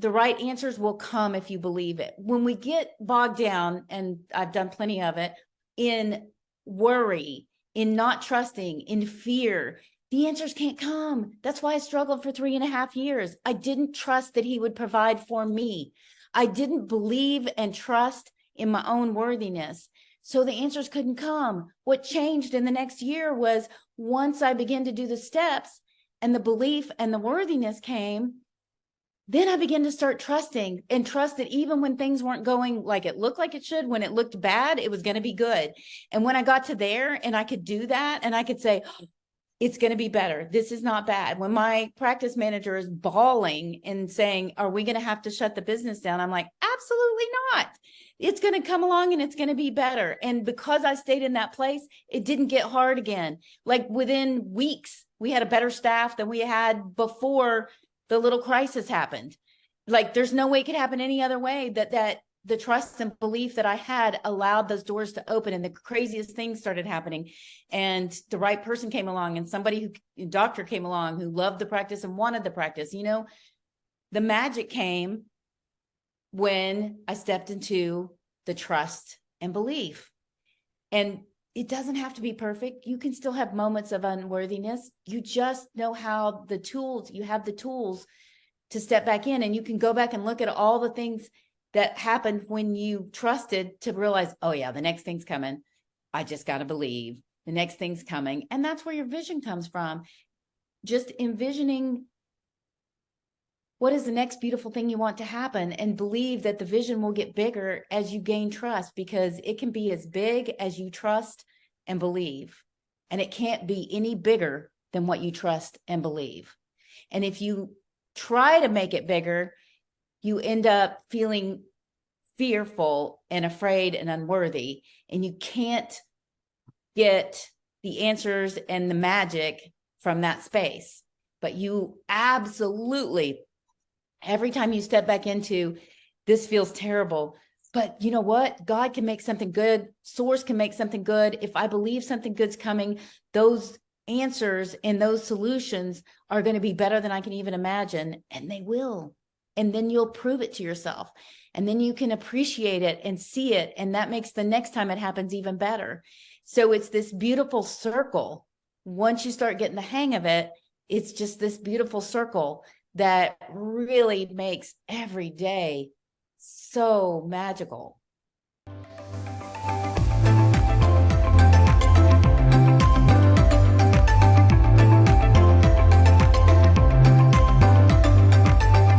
the right answers will come if you believe it. When we get bogged down, and I've done plenty of it, in worry, in not trusting, in fear, the answers can't come. That's why I struggled for 3.5 years. I didn't trust that he would provide for me. I didn't believe and trust in my own worthiness. So the answers couldn't come. What changed in the next year was once I began to do the steps and the belief and the worthiness came, then I began to start trusting and trust that even when things weren't going like it looked like it should, when it looked bad, it was going to be good. And when I got to there and I could do that and I could say, it's going to be better. This is not bad. When my practice manager is bawling and saying, are we going to have to shut the business down? I'm like, absolutely not. It's going to come along and it's going to be better. And because I stayed in that place, it didn't get hard again. Like within weeks, we had a better staff than we had before the little crisis happened. Like there's no way it could happen any other way that the trust and belief that I had allowed those doors to open, and the craziest things started happening. And the right person came along, and a doctor came along who loved the practice and wanted the practice. You know, the magic came when I stepped into the trust and belief. And it doesn't have to be perfect. You can still have moments of unworthiness. You just know how you have the tools to step back in, and you can go back and look at all the things that happened when you trusted to realize, oh yeah, the next thing's coming. I just got to believe the next thing's coming. And that's where your vision comes from. Just envisioning what is the next beautiful thing you want to happen, and believe that the vision will get bigger as you gain trust, because it can be as big as you trust and believe. And it can't be any bigger than what you trust and believe. And if you try to make it bigger, you end up feeling fearful and afraid and unworthy, and you can't get the answers and the magic from that space. But you absolutely, every time you step back into, this feels terrible, but you know what? God can make something good. Source can make something good. If I believe something good's coming, those answers and those solutions are going to be better than I can even imagine. And they will. And then you'll prove it to yourself. And then you can appreciate it and see it. And that makes the next time it happens even better. So it's this beautiful circle. Once you start getting the hang of it, it's just this beautiful circle that really makes every day so magical.